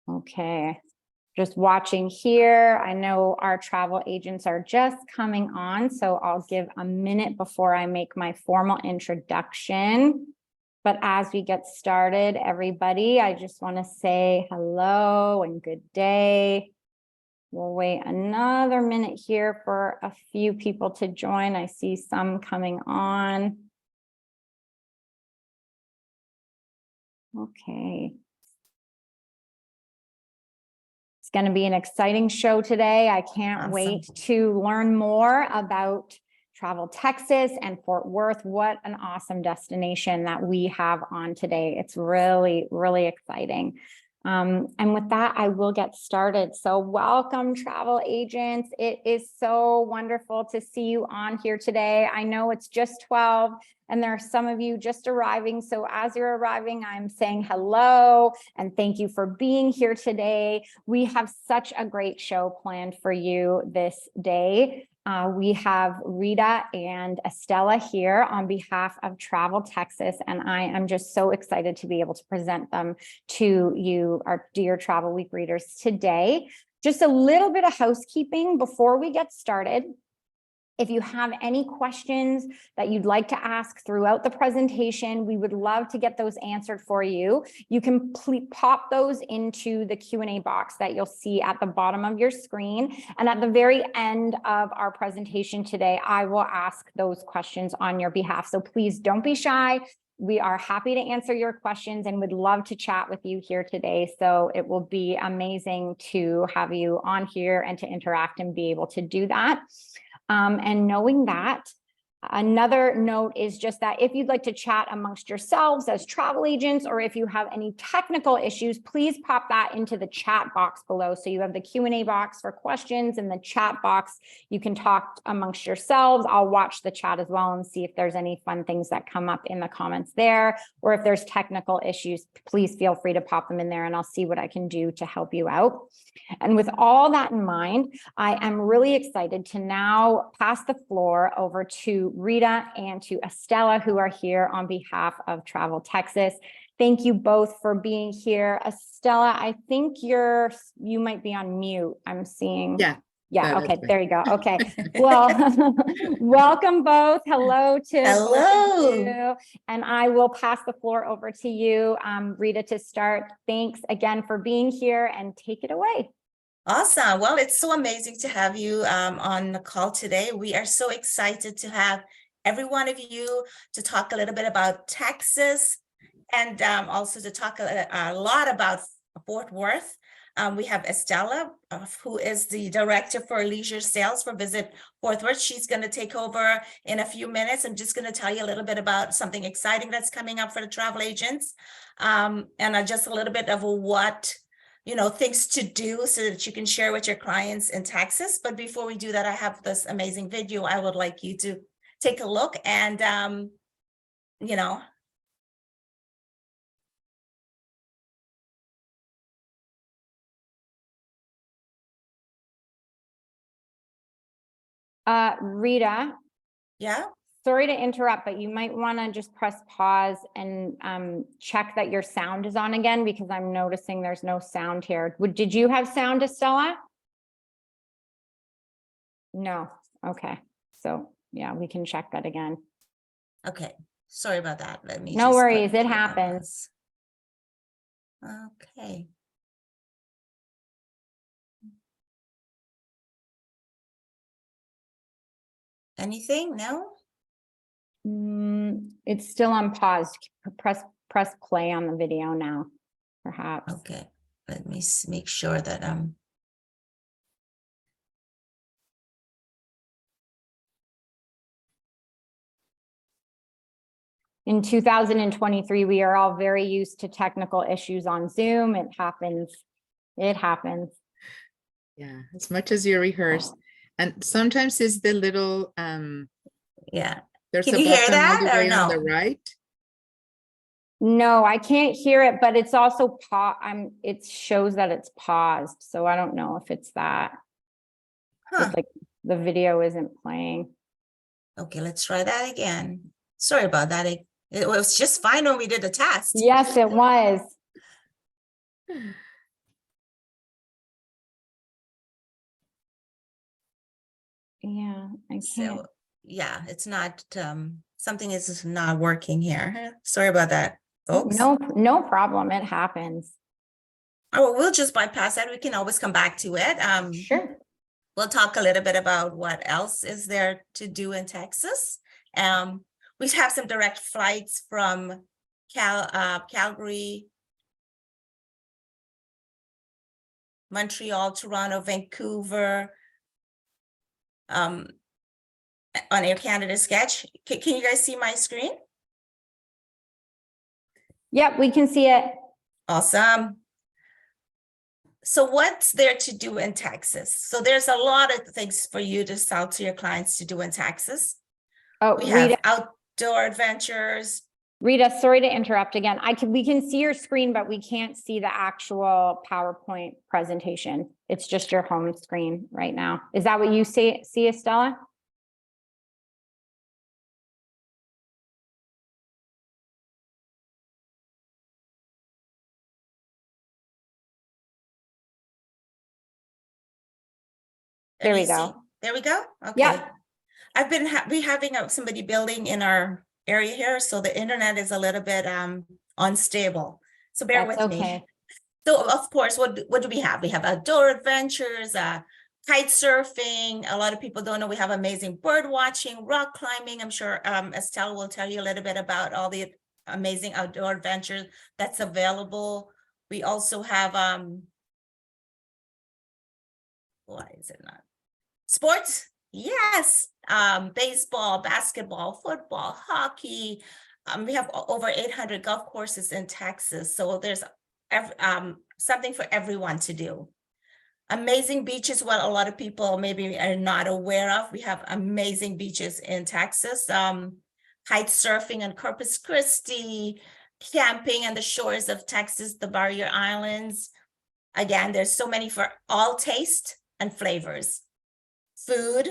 Okay. Just watching here. I know our travel agents are just coming on, so I'll give a minute before I make my formal introduction. But as we get started, everybody, I just want to say hello and good day. We'll wait another minute here for a few people to join. I see some coming on. Okay. It's going to be an exciting show today. I can't wait to learn more about Travel Texas and Fort Worth. What an awesome destination that we have on today. It's really, really exciting. And with that, I will get started. So welcome, travel agents. It is so wonderful to see you on here today. I know it's just 12 and there are some of you just arriving. So as you're arriving, I'm saying hello and thank you for being here today. We have such a great show planned for you this day. We have Rita and Estella here on behalf of Travel Texas, and I am just so excited to be able to present them to you, our dear Travel Week readers today. Just a little bit of housekeeping before we get started. If you have any questions that you'd like to ask throughout the presentation, we would love to get those answered for you. You can pop those into the Q&A box that you'll see at the bottom of your screen. And at the very end of our presentation today, I will ask those questions on your behalf. So please don't be shy. We are happy to answer your questions and would love to chat with you here today. So it will be amazing to have you on here and to interact and be able to do that. And knowing that, another note is just that if you'd like to chat amongst yourselves as travel agents, or if you have any technical issues, please pop that into the chat box below. So you have the Q&A box for questions and the chat box. You can talk amongst yourselves. I'll watch the chat as well and see if there's any fun things that come up in the comments there, or if there's technical issues, please feel free to pop them in there and I'll see what I can do to help you out. And with all that in mind, I am really excited to now pass the floor over to Rita and to Estella, who are here on behalf of Travel Texas. Thank you both for being here. Estella, I think you might be on mute. I'm seeing. Yeah. Okay. There you go. Okay. Well, welcome both. Hello to both of you. And I will pass the floor over to you, Rita, to start. Thanks again for being here and take it away. Awesome. Well, it's so amazing to have you on the call today. We are so excited to have every one of you to talk a little bit about Texas and also to talk a lot about Fort Worth. We have Estella, who is the Director for Leisure Sales for Visit Fort Worth. She's going to take over in a few minutes. I'm just going to tell you a little bit about something exciting that's coming up for the travel agents, and just a little bit of what, things to do so that you can share with your clients in Texas. But before we do that, I have this amazing video I would like you to take a look and, Rita. Yeah. Sorry to interrupt, but you might want to just press pause and check that your sound is on again, because I'm noticing there's no sound here. Did you have sound, Estella? No. Okay. So yeah, we can check that again. Okay. Sorry about that. Let me. No worries. It happens. Okay. Anything? No? It's still on pause. Press play on the video now, perhaps. Okay. Let me make sure that In 2023, we are all very used to technical issues on Zoom. It happens. It happens. Yeah, as much as you rehearse. And sometimes it's the little yeah. There's Can a you hear button that all the way or no? on the right. No, I can't hear it, but it's also it shows that it's paused. So I don't know if it's that. It's like the video isn't playing. Okay, let's try that again. Sorry about that. It was just fine when we did the test. Yes, it was. Yeah, I can't. So, yeah, it's not, something is not working here. Sorry about that, folks. No problem. It happens. Oh, we'll just bypass that. We can always come back to it. Sure. We'll talk a little bit about what else is there to do in Texas. We have some direct flights from Calgary, Montreal, Toronto, Vancouver, on Air Canada Sketch. Can you guys see my screen? Yep, we can see it. Awesome. So what's there to do in Texas? So there's a lot of things for you to sell to your clients to do in Texas. Oh, We have Rita, outdoor adventures. Rita, sorry to interrupt again. We can see your screen, but we can't see the actual PowerPoint presentation. It's just your home screen right now. Is that what you see, Estella? There we go. There we go. Okay. Yeah. I've been having somebody building in our area here, so the internet is a little bit unstable. So bear That's with me. So of course, what do we have? We have outdoor adventures, kite surfing. A lot of people don't know we have amazing bird watching, rock climbing. I'm sure Estelle will tell you a little bit about all the amazing outdoor adventures that's available. We also have why is it not? Sports, yes. Baseball, basketball, football, hockey. We have over 800 golf courses in Texas. So there's something for everyone to do. Amazing beaches, what a lot of people maybe are not aware of. We have amazing beaches in Texas. Kite surfing in Corpus Christi, camping on the shores of Texas, the Barrier Islands. Again, there's so many for all taste and flavors. Food,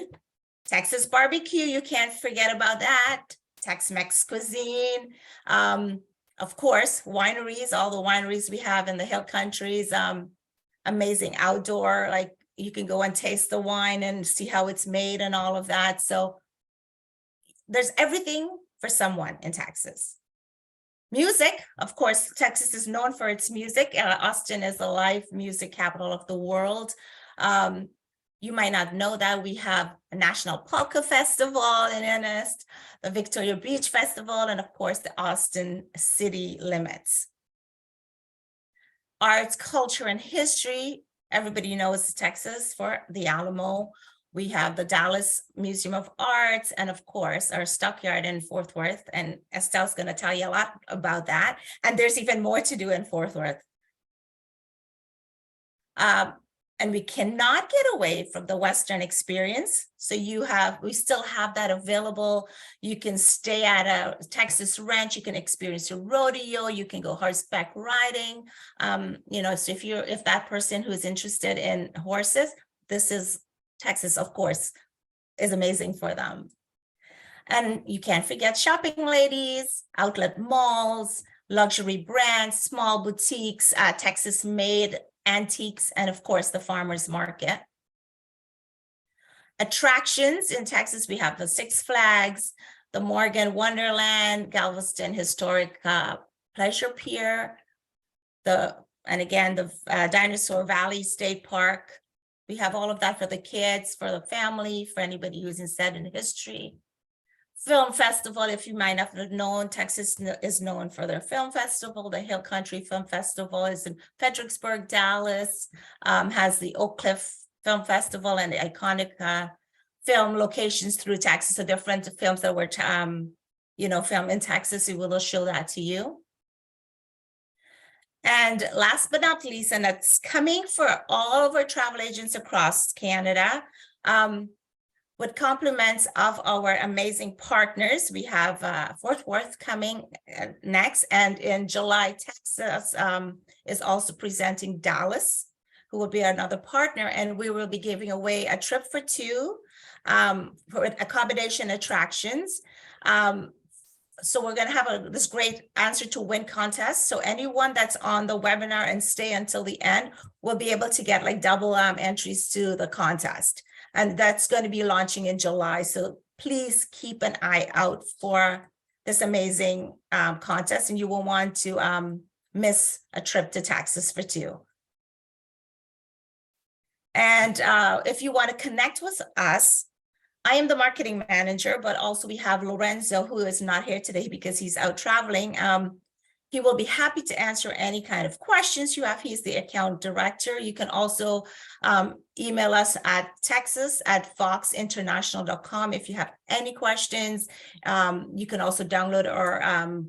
Texas barbecue, you can't forget about that. Tex-Mex cuisine. Of course, wineries, all the wineries we have in the Hill Countries. Amazing outdoor, like you can go and taste the wine and see how it's made and all of that. So there's everything for someone in Texas. Music, of course, Texas is known for its music. Austin is the live music capital of the world. You might not know that we have a National Polka Festival in Ernest, the Victoria Beach Festival, and of course, the Austin City Limits. Arts, culture, and history. Everybody knows Texas for the Alamo. We have the Dallas Museum of Arts, and of course, our Stockyard in Fort Worth. And Estelle's going to tell you a lot about that. And there's even more to do in Fort Worth. And we cannot get away from the Western experience. So we still have that available. You can stay at a Texas ranch. You can experience a rodeo. You can go horseback riding. So if that person who is interested in horses, Texas, of course, is amazing for them. And you can't forget shopping, ladies, outlet malls, luxury brands, small boutiques, Texas-made antiques, and of course, the farmers market. Attractions in Texas, we have the Six Flags, the Morgan Wonderland, Galveston Historic Pleasure Pier, the Dinosaur Valley State Park. We have all of that for the kids, for the family, for anybody who's interested in history. Film festival, if you might not have known, Texas is known for their film festival. The Hill Country Film Festival is in Fredericksburg, Dallas, has the Oak Cliff Film Festival and the iconic film locations through Texas. So different films that were, filmed in Texas, we will show that to you. And last but not least, and that's coming for all of our travel agents across Canada, with compliments of our amazing partners. We have Fort Worth coming next, and in July, Texas is also presenting Dallas, who will be another partner, and we will be giving away a trip for two for accommodation attractions. So we're going to have this great answer to win contest. So anyone that's on the webinar and stay until the end will be able to get like double entries to the contest. and that's going to be launching in July. So please keep an eye out for this amazing contest, and you will want to miss a trip to Texas for two. And if you want to connect with us, I am the marketing manager, but also we have Lorenzo, who is not here today because he's out traveling. He will be happy to answer any kind of questions you have. He's the account director. You can also email us at texas@foxinternational.com if you have any questions. You can also download our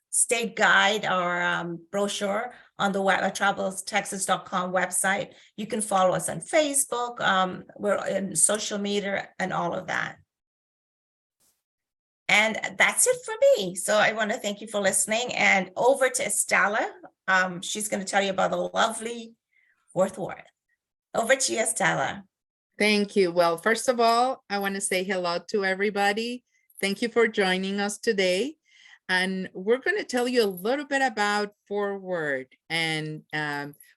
state guide or brochure on the web, traveltexas.com website. You can follow us on Facebook. We're in social media and all of that. And that's it for me. So I want to thank you for listening, and over to Estella. She's going to tell you about the lovely Fort Worth. Over to you, Estella. Thank you. Well, first of all, I want to say hello to everybody. Thank you for joining us today. And we're going to tell you a little bit about Fort Worth and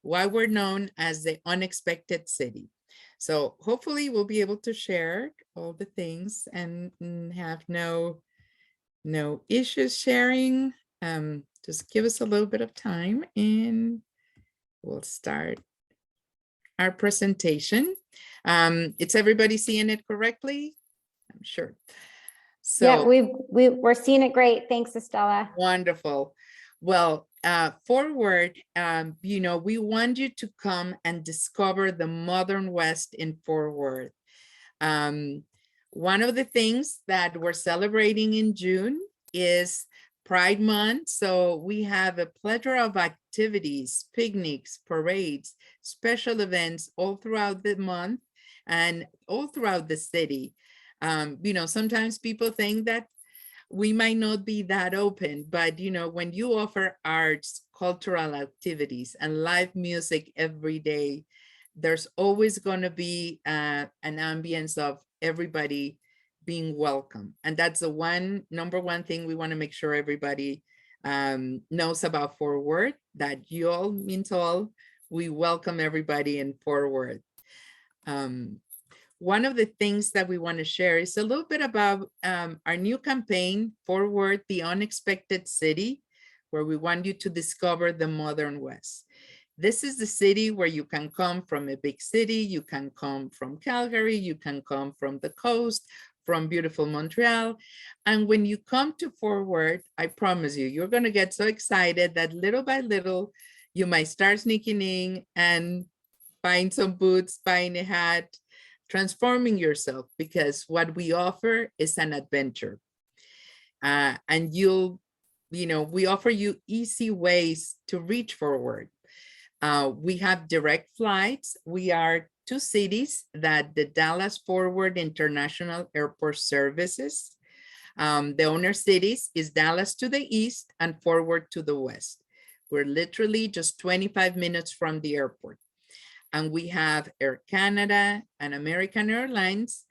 why we're known as the unexpected city. So hopefully we'll be able to share all the things and have no issues sharing. Just give us a little bit of time and we'll start our presentation. It's everybody seeing it correctly? I'm sure. So Yeah, we're seeing it great. Thanks, Estella. wonderful. Well, Fort Worth, you know, we want you to come and discover the modern West in Fort Worth. One of the things that we're celebrating in June is Pride Month. So we have a plethora of activities, picnics, parades, special events all throughout the month and all throughout the city. You know, sometimes people think that we might not be that open, but you know, when you offer arts, cultural activities, and live music every day, there's always going to be an ambience of everybody being welcome. And that's the number one thing we want to make sure everybody knows about Fort Worth, that you all means all. We welcome everybody in Fort Worth. One of the things that we want to share is a little bit about our new campaign, Fort Worth, the Unexpected City, where we want you to discover the modern West. This is the city where you can come from a big city, you can come from Calgary, you can come from the coast, from beautiful Montreal. And when you come to Fort Worth, I promise you, you're going to get so excited that little by little, you might start sneaking in and buying some boots, buying a hat, transforming yourself, because what we offer is an adventure. And we offer you easy ways to reach Fort Worth. We have direct flights. We are two cities that the Dallas-Fort Worth International Airport services. The owner cities is Dallas to the east and Fort Worth to the west. We're literally just 25 minutes from the airport. And we have Air Canada and American Airlines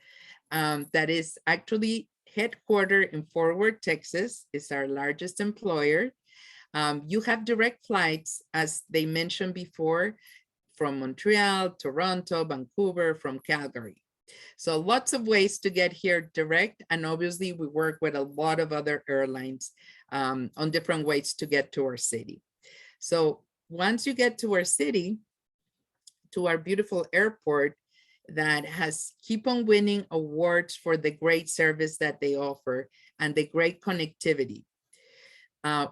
that is actually headquartered in Fort Worth, Texas. It's our largest employer. You have direct flights, as they mentioned before, from Montreal, Toronto, Vancouver, from Calgary. So lots of ways to get here direct. And obviously we work with a lot of other airlines on different ways to get to our city. So once you get to our city, to our beautiful airport that has keep on winning awards for the great service that they offer and the great connectivity.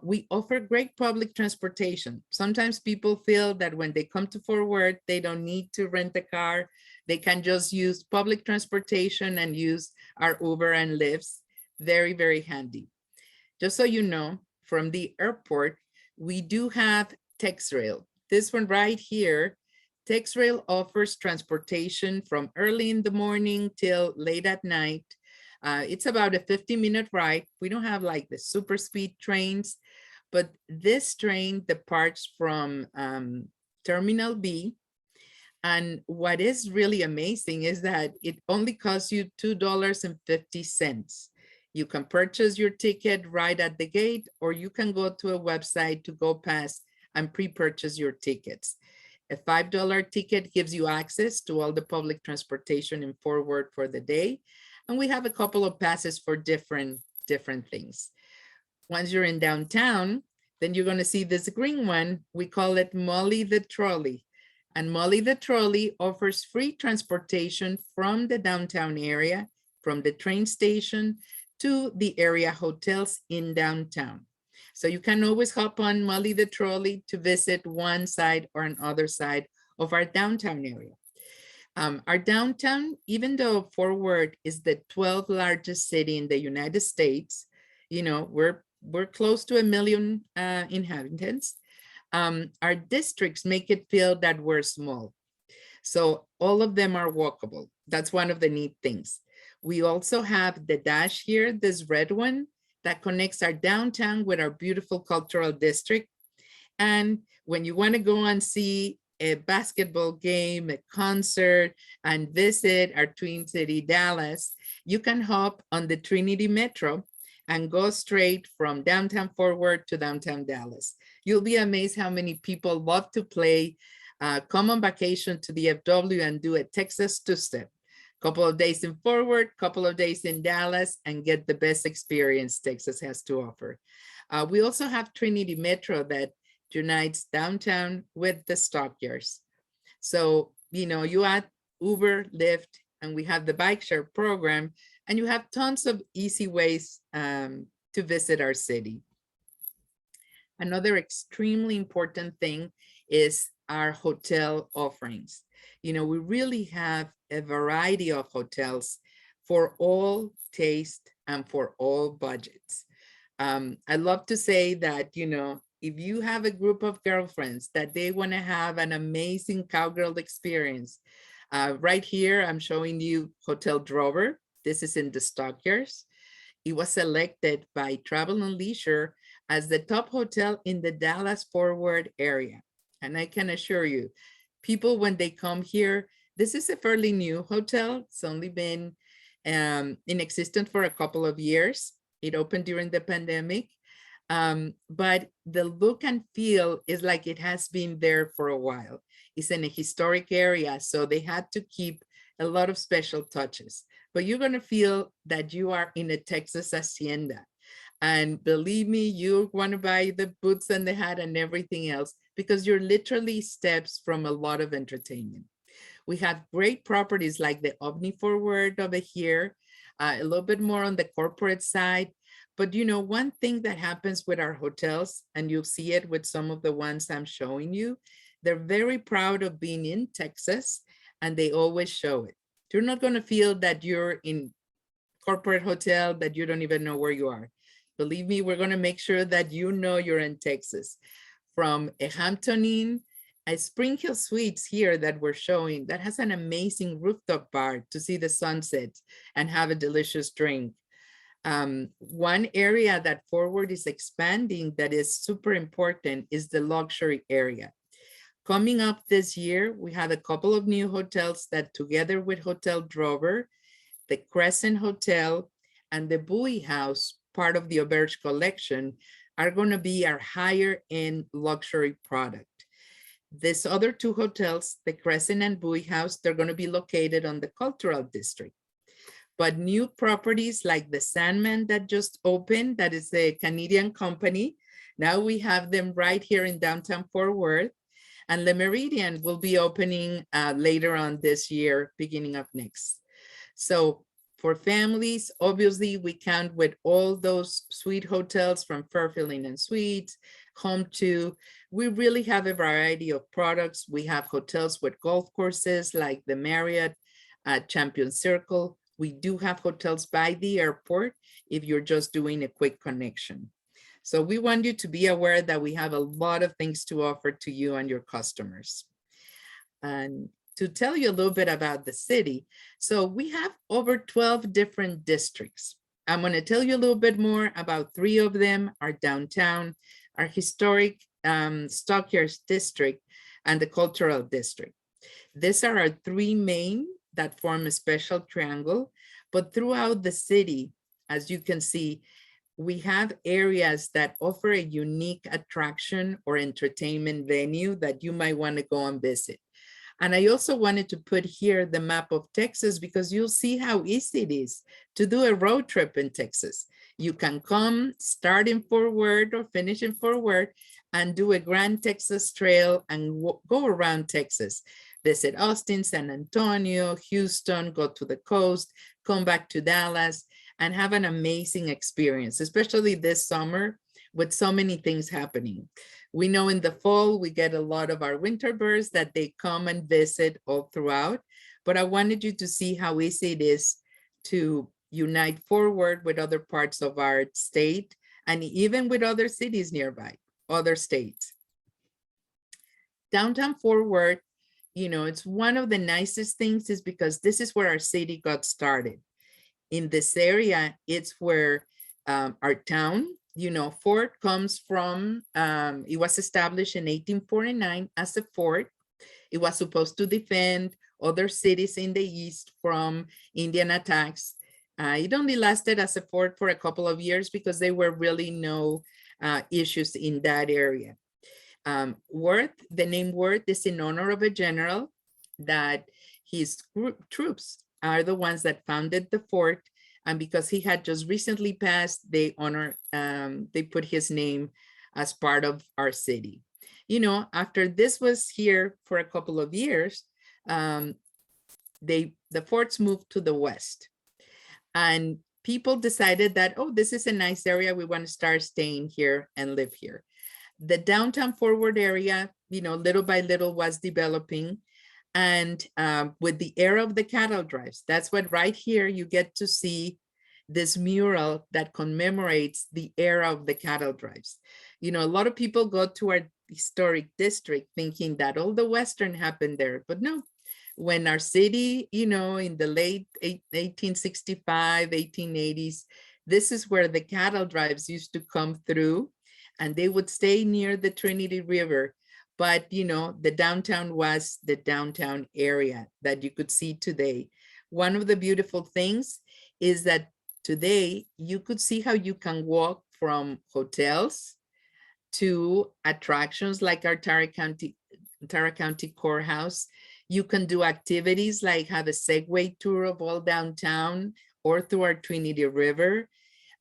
We offer great public transportation. Sometimes people feel that when they come to Fort Worth, they don't need to rent a car. They can just use public transportation and use our Uber and Lyfts. Very, very handy. Just so you know, from the airport, we do have TexRail. This one right here, TexRail offers transportation from early in the morning till late at night. It's about a 50-minute ride. We don't have like the super speed trains, but this train departs from Terminal B. And what is really amazing is that it only costs you $2.50. You can purchase your ticket right at the gate, or you can go to a website to go past and pre-purchase your tickets. A $5 ticket gives you access to all the public transportation in Fort Worth for the day. And we have a couple of passes for different things. Once you're in downtown, then you're going to see this green one. We call it Molly the Trolley. And Molly the Trolley offers free transportation from the downtown area, from the train station to the area hotels in downtown. So you can always hop on Molly the Trolley to visit one side or another side of our downtown area. Our downtown, even though Fort Worth is the 12th largest city in the United States, you know, we're close to 1 million inhabitants. Our districts make it feel that we're small. So all of them are walkable. That's one of the neat things. We also have the dash here, this red one, that connects our downtown with our beautiful cultural district. And when you want to go and see a basketball game, a concert, and visit our Twin City, Dallas, you can hop on the Trinity Metro and go straight from downtown Fort Worth to downtown Dallas. You'll be amazed how many people love to play, come on vacation to the FW and do a Texas two-step. Couple of days in Fort Worth, couple of days in Dallas, and get the best experience Texas has to offer. We also have Trinity Metro that unites downtown with the Stockyards. So, you know, you add Uber, Lyft, and we have the bike share program, and you have tons of easy ways to visit our city. Another extremely important thing is our hotel offerings. You know, we really have a variety of hotels for all taste and for all budgets. I love to say that, you know, if you have a group of girlfriends that they want to have an amazing cowgirl experience, right here, I'm showing you Hotel Drover. This is in the Stockyards. It was selected by Travel and Leisure as the top hotel in the Dallas-Fort Worth area. And I can assure you, people, when they come here, this is a fairly new hotel. It's only been in existence for a couple of years. It opened during the pandemic, but the look and feel is like it has been there for a while. It's in a historic area, so they had to keep a lot of special touches. But you're going to feel that you are in a Texas hacienda. And believe me, you want to buy the boots and the hat and everything else because you're literally steps from a lot of entertainment. We have great properties like the Omni Fort Worth over here, a little bit more on the corporate side. But you know, one thing that happens with our hotels, and you'll see it with some of the ones I'm showing you, they're very proud of being in Texas and they always show it. You're not going to feel that you're in corporate hotel that you don't even know where you are. Believe me, we're going to make sure that you know you're in Texas. From a Hampton Inn, a Spring Hill Suites here that we're showing that has an amazing rooftop bar to see the sunset and have a delicious drink. One area that Fort Worth is expanding that is super important is the luxury area. Coming up this year, we have a couple of new hotels that together with Hotel Drover, the Crescent Hotel, and the Bowie House, part of the Auberge collection, are going to be our higher end luxury product. These other two hotels, the Crescent and Bowie House, they're going to be located on the Cultural District. But new properties like the Sandman that just opened, that is a Canadian company. Now we have them right here in downtown Fort Worth. And Le Méridien will be opening later on this year, beginning of next. So for families, obviously we count with all those suite hotels from Fairfield Inn and Suites, Home2. We really have a variety of products. We have hotels with golf courses like the Marriott Champion Circle. We do have hotels by the airport if you're just doing a quick connection. So we want you to be aware that we have a lot of things to offer to you and your customers. And to tell you a little bit about the city, so we have over 12 different districts. I'm going to tell you a little bit more about 3 of them: our downtown, our historic Stockyards district, and the cultural district. These are our 3 main that form a special triangle, but throughout the city, as you can see, we have areas that offer a unique attraction or entertainment venue that you might want to go and visit. And I also wanted to put here the map of Texas because you'll see how easy it is to do a road trip in Texas. You can come, start in Fort Worth or finish in Fort Worth and do a Grand Texas Trail and go around Texas. Visit Austin, San Antonio, Houston, go to the coast, come back to Dallas, and have an amazing experience, especially this summer with so many things happening. We know in the fall, we get a lot of our winter birds that they come and visit all throughout, but I wanted you to see how easy it is to unite Fort Worth with other parts of our state and even with other cities nearby, other states. Downtown Fort Worth, you know, it's one of the nicest things is because this is where our city got started. In this area, it's where our town, you know, fort comes from, it was established in 1849 as a fort. It was supposed to defend other cities in the east from Indian attacks. It only lasted as a fort for a couple of years because there were really no issues in that area. Worth, the name Worth is in honor of a general that his troops are the ones that founded the fort. And because he had just recently passed, they put his name as part of our city. You know, after this was here for a couple of years, the forts moved to the west. And people decided that, oh, this is a nice area. We want to start staying here and live here. The downtown Fort Worth area, you know, little by little was developing. And with the era of the cattle drives, that's what right here you get to see this mural that commemorates the era of the cattle drives. You know, a lot of people go to our historic district thinking that all the Western happened there, but no. When our city, you know, in the late 1865, 1880s, this is where the cattle drives used to come through and they would stay near the Trinity River. But, you know, the downtown was the downtown area that you could see today. One of the beautiful things is that today you could see how you can walk from hotels to attractions like our Tara County Courthouse. You can do activities like have a Segway tour of all downtown or through our Trinity River.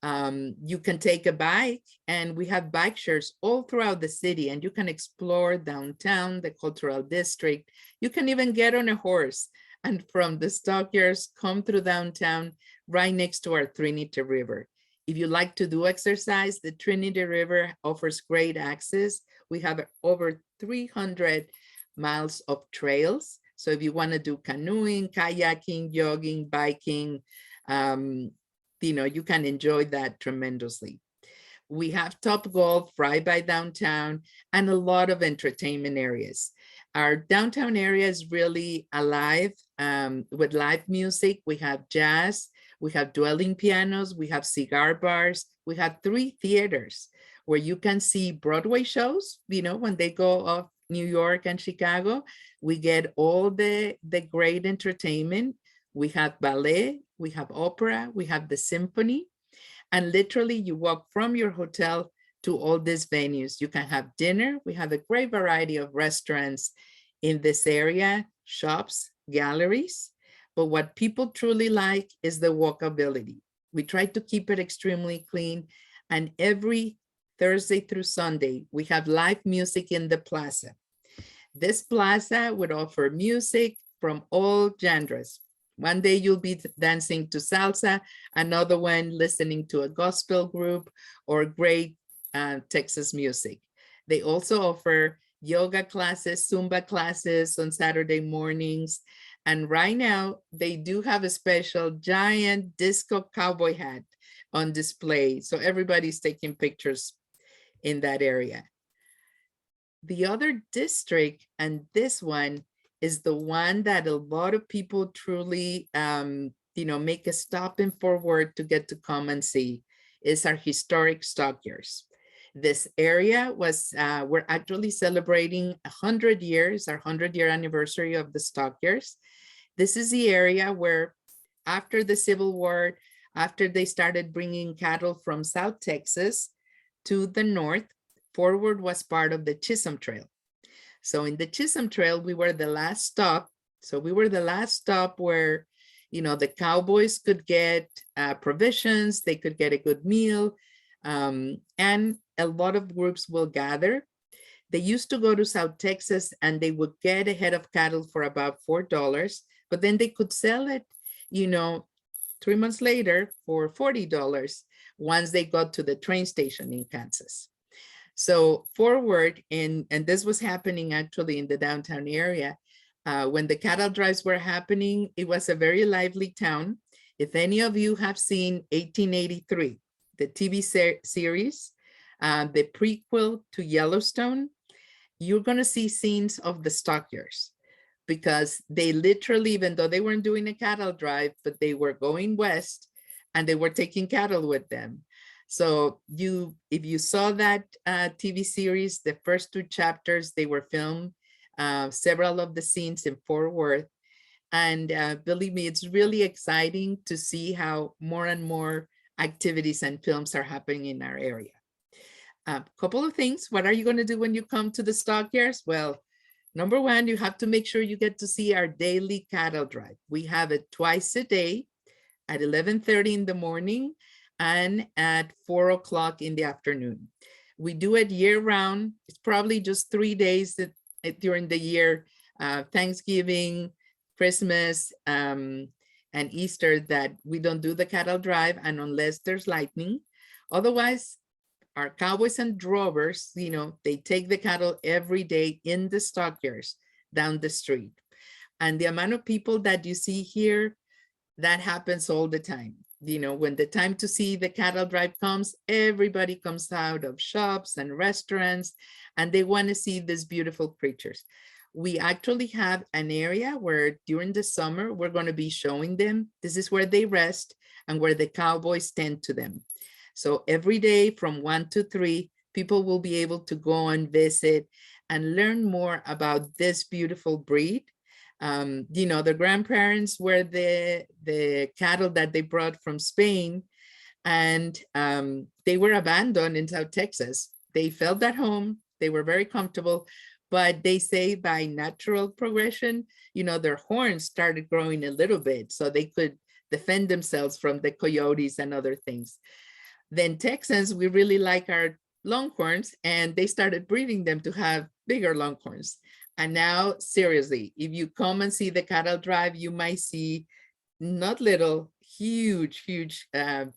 You can take a bike and we have bike shares all throughout the city and you can explore downtown, the cultural district. You can even get on a horse and from the Stockyards come through downtown right next to our Trinity River. If you like to do exercise, the Trinity River offers great access. We have over 300 miles of trails. So if you want to do canoeing, kayaking, jogging, biking, you know, you can enjoy that tremendously. We have Top Golf right by downtown and a lot of entertainment areas. Our downtown area is really alive with live music. We have jazz, we have dwelling pianos, we have cigar bars, we have 3 theaters where you can see Broadway shows, you know, when they go off New York and Chicago, we get all the great entertainment. We have ballet, we have opera, we have the symphony, and literally you walk from your hotel to all these venues. You can have dinner. We have a great variety of restaurants in this area, shops, galleries, but what people truly like is the walkability. We try to keep it extremely clean, and every Thursday through Sunday, we have live music in the plaza. This plaza would offer music from all genres. One day you'll be dancing to salsa, another one listening to a gospel group or great Texas music. They also offer yoga classes, Zumba classes on Saturday mornings. And right now they do have a special giant disco cowboy hat on display. So everybody's taking pictures in that area. The other district, and this one is the one that a lot of people truly, you know, make a stop in Fort Worth to get to come and see, is our historic Stockyards. This area was, we're actually celebrating 100 years, our 100-year anniversary of the Stockyards. This is the area where after the Civil War, after they started bringing cattle from South Texas to the north, Forward was part of the Chisholm Trail. So in the Chisholm Trail, we were the last stop. So we were the last stop where, you know, the cowboys could get provisions, they could get a good meal, and a lot of groups will gather. They used to go to South Texas and they would get a head of cattle for about $4, but then they could sell it, you know, 3 months later for $40 once they got to the train station in Kansas. So Forward, and this was happening actually in the downtown area, when the cattle drives were happening, it was a very lively town. If any of you have seen 1883, the TV series, the prequel to Yellowstone, you're going to see scenes of the Stockyards, because they literally, even though they weren't doing a cattle drive, but they were going west and they were taking cattle with them. So if you saw that TV series, the first 2 chapters, they were filmed, several of the scenes in Fort Worth. And believe me, it's really exciting to see how more and more activities and films are happening in our area. A couple of things. What are you going to do when you come to the Stockyards? Well, number one, you have to make sure you get to see our daily cattle drive. We have it twice a day at 11:30 in the morning and at 4 o'clock in the afternoon. We do it year round. It's probably just 3 days during the year, Thanksgiving, Christmas, and Easter, that we don't do the cattle drive, and unless there's lightning. Otherwise, our cowboys and drovers, you know, they take the cattle every day in the Stockyards down the street. And the amount of people that you see here, that happens all the time. You know, when the time to see the cattle drive comes, everybody comes out of shops and restaurants, and they want to see these beautiful creatures. We actually have an area where during the summer, we're going to be showing them. This is where they rest and where the cowboys tend to them. So every day from 1 to 3, people will be able to go and visit and learn more about this beautiful breed. You know, the grandparents were the cattle that they brought from Spain, and they were abandoned in South Texas. They felt at home, they were very comfortable, but they say by natural progression, you know, their horns started growing a little bit so they could defend themselves from the coyotes and other things. Then Texans, we really like our longhorns, and they started breeding them to have bigger longhorns. And now, seriously, if you come and see the cattle drive, you might see not little, huge, the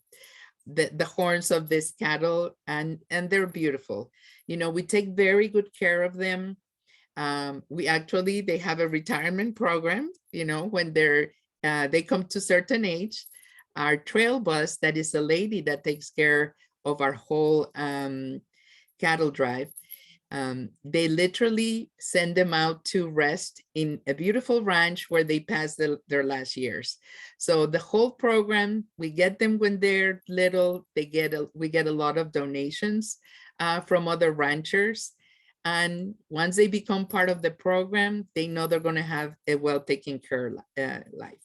horns of this cattle, and they're beautiful. You know, we take very good care of them. They have a retirement program, you know, when they come to certain age. Our trail bus, that is a lady that takes care of our whole cattle drive. They literally send them out to rest in a beautiful ranch where they pass their last years. So the whole program, we get them when they're little. We get a lot of donations from other ranchers. And once they become part of the program, they know they're going to have a well taken care life.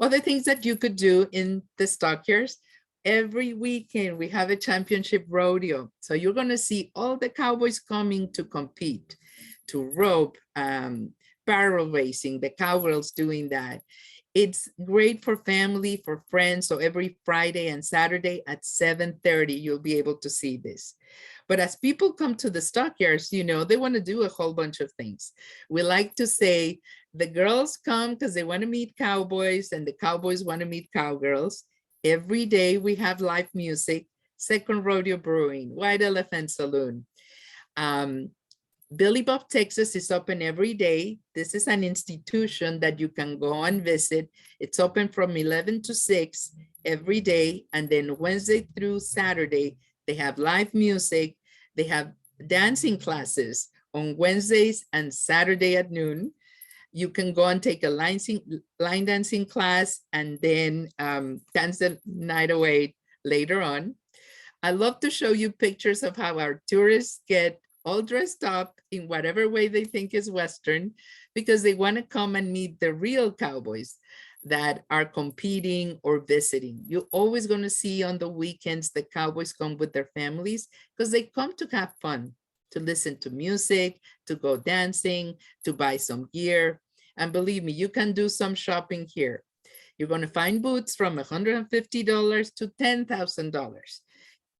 Other things that you could do in the Stockyards, every weekend we have a championship rodeo. So you're going to see all the cowboys coming to compete, to rope, barrel racing, the cowgirls doing that. It's great for family, for friends. So every Friday and Saturday at 7:30, you'll be able to see this. But as people come to the Stockyards, you know, they want to do a whole bunch of things. We like to say the girls come because they want to meet cowboys, and the cowboys want to meet cowgirls. Every day we have live music, Second Rodeo Brewing, White Elephant Saloon. Billy Bob Texas is open every day. This is an institution that you can go and visit. It's open from 11 to 6 every day. And then Wednesday through Saturday, they have live music. They have dancing classes on Wednesdays and Saturday at noon. You can go and take a line dancing class and then dance the night away later on. I love to show you pictures of how our tourists get all dressed up in whatever way they think is Western, because they want to come and meet the real cowboys. that are competing or visiting. You're always going to see on the weekends the cowboys come with their families because they come to have fun, to listen to music, to go dancing, to buy some gear. And believe me, you can do some shopping here. You're going to find boots from $150 to $10,000.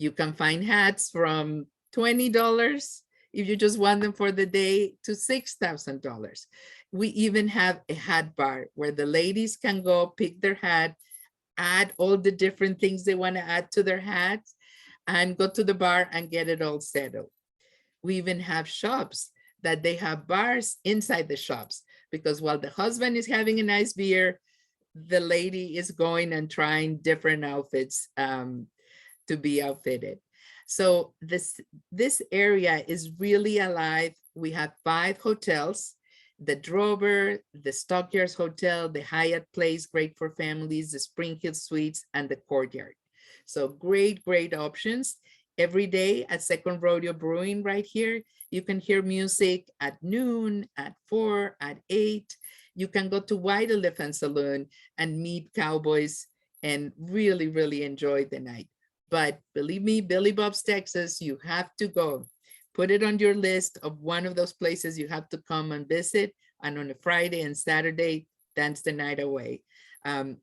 You can find hats from $20 if you just want them for the day to $6,000. We even have a hat bar where the ladies can go pick their hat, add all the different things they want to add to their hats, and go to the bar and get it all settled. We even have shops that they have bars inside the shops, because while the husband is having a nice beer, the lady is going and trying different outfits to be outfitted. So this area is really alive. We have 5 hotels: the Drover, the Stockyards Hotel, the Hyatt Place, great for families, the Spring Hill Suites, and the Courtyard. So great, great options. Every day at Second Rodeo Brewing right here, you can hear music at noon, at 4, at 8. You can go to White Elephant Saloon and meet cowboys and really, really enjoy the night. But believe me, Billy Bob's Texas, you have to go. Put it on your list of one of those places you have to come and visit. And on a Friday and Saturday, dance the night away.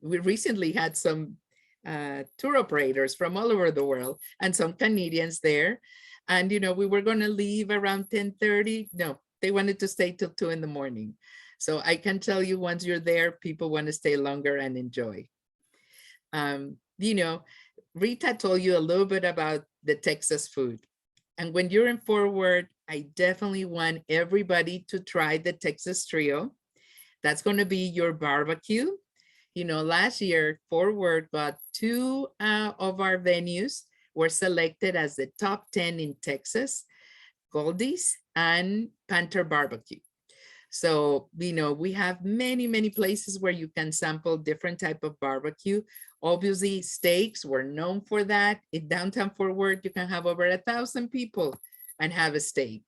We recently had some tour operators from all over the world and some Canadians there. And, you know, we were going to leave around 10:30. No, they wanted to stay till 2 in the morning. So I can tell you, once you're there, people want to stay longer and enjoy. You know, Rita told you a little bit about the Texas food. And when you're in Fort Worth, I definitely want everybody to try the Texas Trio. That's going to be your barbecue. You know, last year, Fort Worth got 2 of our venues were selected as the top 10 in Texas: Goldie's and Panther Barbecue. So, you know, we have many, many places where you can sample different type of barbecue. Obviously, steaks, we're known for that. In downtown Fort Worth, you can have over 1,000 people and have a steak.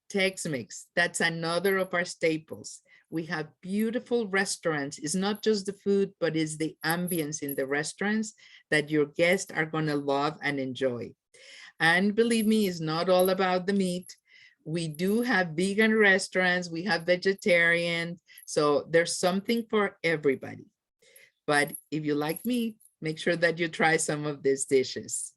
Tex-Mex, that's another of our staples. We have beautiful restaurants. It's not just the food, but it's the ambience in the restaurants that your guests are going to love and enjoy. And believe me, it's not all about the meat. We do have vegan restaurants, we have vegetarian, so there's something for everybody. But if you like meat, make sure that you try some of these dishes.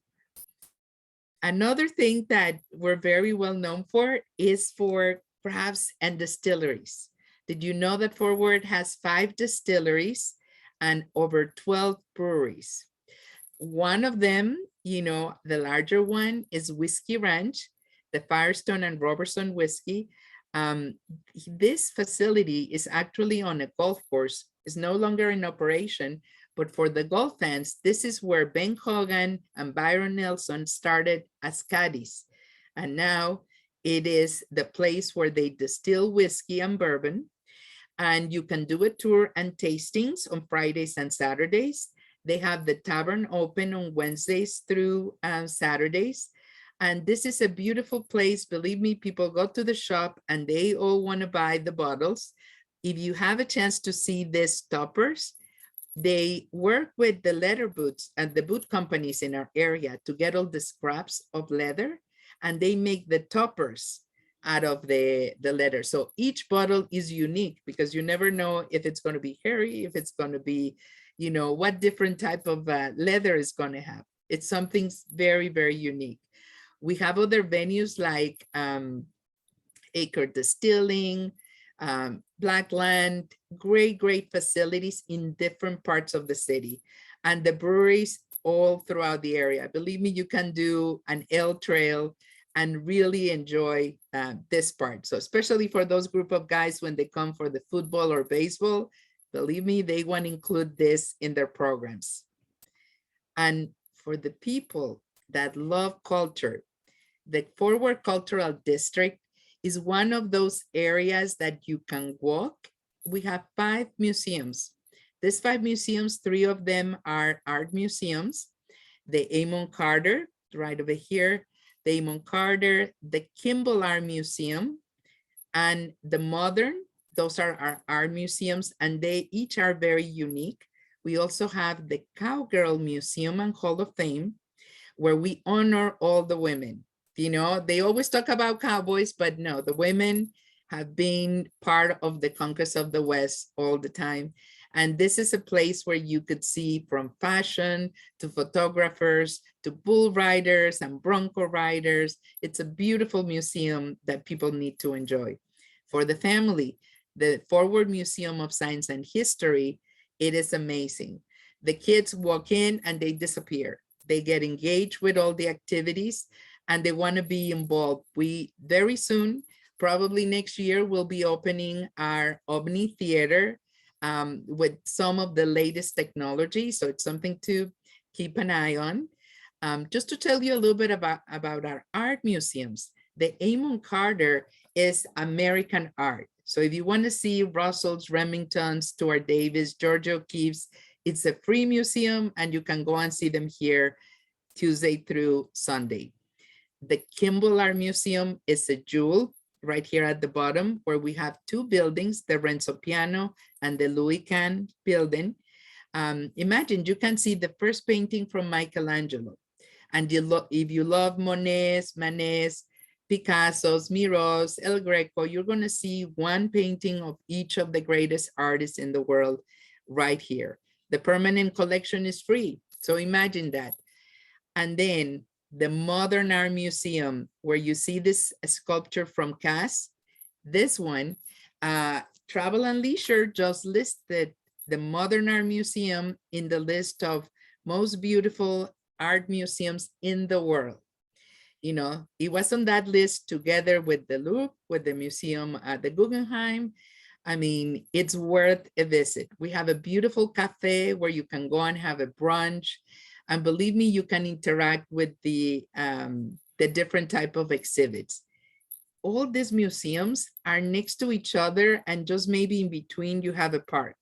Another thing that we're very well known for is for crafts and distilleries. Did you know that Fort Worth has 5 distilleries and over 12 breweries? One of them, you know, the larger one is Whiskey Ranch, the Firestone and Robertson whiskey. This facility is actually on a golf course. It's no longer in operation, but for the golf fans, this is where Ben Hogan and Byron Nelson started as caddies. And now it is the place where they distill whiskey and bourbon. And you can do a tour and tastings on Fridays and Saturdays. They have the tavern open on Wednesdays through Saturdays. And this is a beautiful place. Believe me, people go to the shop and they all want to buy the bottles. If you have a chance to see these toppers, they work with the leather boots and the boot companies in our area to get all the scraps of leather, and they make the toppers out of the leather. So each bottle is unique because you never know if it's going to be hairy, if it's going to be, you know, what different type of leather is going to have. It's something very, very unique. We have other venues like Acre Distilling, Blackland, great facilities in different parts of the city, and the breweries all throughout the area. Believe me, you can do an ale trail and really enjoy this part. So especially for those group of guys, when they come for the football or baseball, believe me, they want to include this in their programs. And for the people that love culture, the Fort Worth Cultural District is one of those areas that you can walk. We have 5 museums. These 5 museums, 3 of them are art museums. The Amon Carter, right over here, the Amon Carter, the Kimball Art Museum, and the Modern Those are our art museums, and they each are very unique. We also have the Cowgirl Museum and Hall of Fame, where we honor all the women. You know, they always talk about cowboys, but no, the women have been part of the conquest of the West all the time. And this is a place where you could see from fashion to photographers to bull riders and bronco riders. It's a beautiful museum that people need to enjoy. For the family, the Forward Museum of Science and History, it is amazing. The kids walk in and they disappear. They get engaged with all the activities and they want to be involved. We very soon, probably next year, will be opening our Omni Theater with some of the latest technology. So it's something to keep an eye on. Just to tell you a little bit about our art museums, the Amon Carter is American art. So if you want to see Russells, Remingtons, Stuart Davis, George O'Keeffe's, it's a free museum and you can go and see them here Tuesday through Sunday. The Kimball Art Museum is a jewel right here at the bottom, where we have two buildings, the Renzo Piano and the Louis Kahn building. Imagine you can see the first painting from Michelangelo. And if you love Monet's, Manet's, Picasso's, Miro's, El Greco, you're going to see one painting of each of the greatest artists in the world right here. The permanent collection is free. So imagine that. And then the Modern Art Museum, where you see this sculpture from Cass. This one, Travel and Leisure just listed the Modern Art Museum in the list of most beautiful art museums in the world. You know, it was on that list together with the Louvre, with the museum at the Guggenheim. I mean, it's worth a visit. We have a beautiful cafe where you can go and have a brunch. And believe me, you can interact with the different type of exhibits. All these museums are next to each other, and just maybe in between you have a park.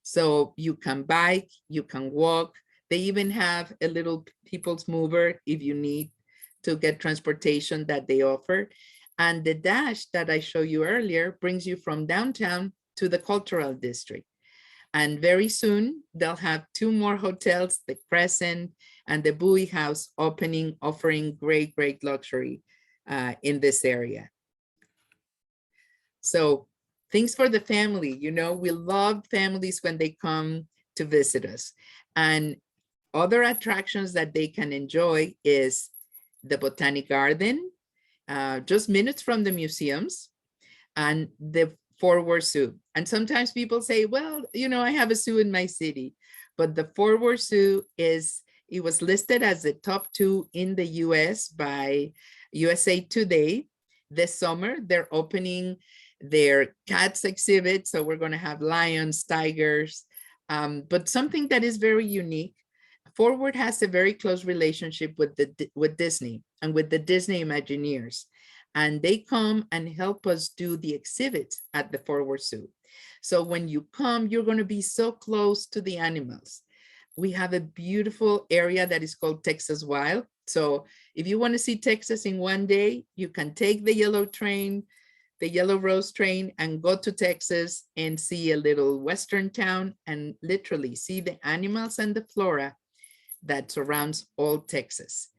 So you can bike, you can walk. They even have a little people's mover if you need to get transportation that they offer. And the dash that I showed you earlier brings you from downtown to the cultural district. And very soon they'll have two more hotels, the Crescent and the Bowie House, opening, offering great, great luxury in this area. So things for the family, you know, we love families when they come to visit us. And other attractions that they can enjoy is the Botanic Garden, just minutes from the museums, and the Forward Zoo. And sometimes people say, well, you know, I have a zoo in my city, but the Forward Zoo it was listed as the top 2 in the US by USA Today. This summer, they're opening their cats exhibit. So we're going to have lions, tigers, but something that is very unique. Forward has a very close relationship with Disney and with the Disney Imagineers. And they come and help us do the exhibits at the Forward Zoo. So when you come, you're going to be so close to the animals. We have a beautiful area that is called Texas Wild. So if you want to see Texas in one day, you can take the yellow train, the Yellow Rose train, and go to Texas and see a little Western town and literally see the animals and the flora that surrounds all Texas.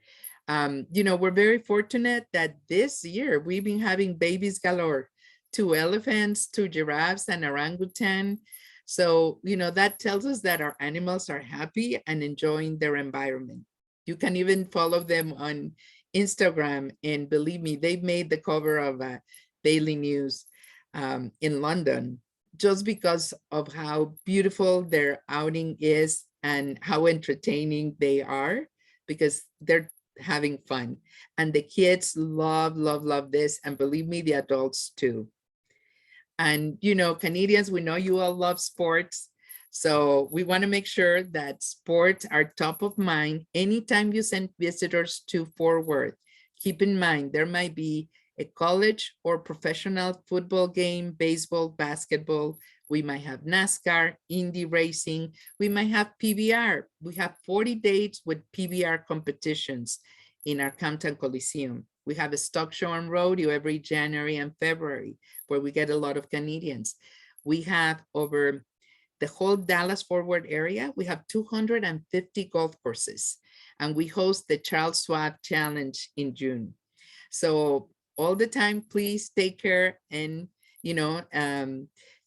You know, we're very fortunate that this year we've been having babies galore, 2 elephants, 2 giraffes, and orangutan. So, you know, that tells us that our animals are happy and enjoying their environment. You can even follow them on Instagram, and believe me, they've made the cover of Daily News in London just because of how beautiful their outing is and how entertaining they are, because they're having fun. And the kids love, love, love this. And believe me, the adults too. And, you know, Canadians, we know you all love sports. So we want to make sure that sports are top of mind. Anytime you send visitors to Forward, keep in mind, there might be a college or professional football game, baseball, basketball. We might have NASCAR, Indy racing. We might have PBR. We have 40 dates with PBR competitions in our Compton Coliseum. We have a stock show and rodeo every January and February, where we get a lot of Canadians. We have over the whole Dallas-Fort Worth area, we have 250 golf courses, and we host the Charles Schwab Challenge in June. So all the time, please take care and,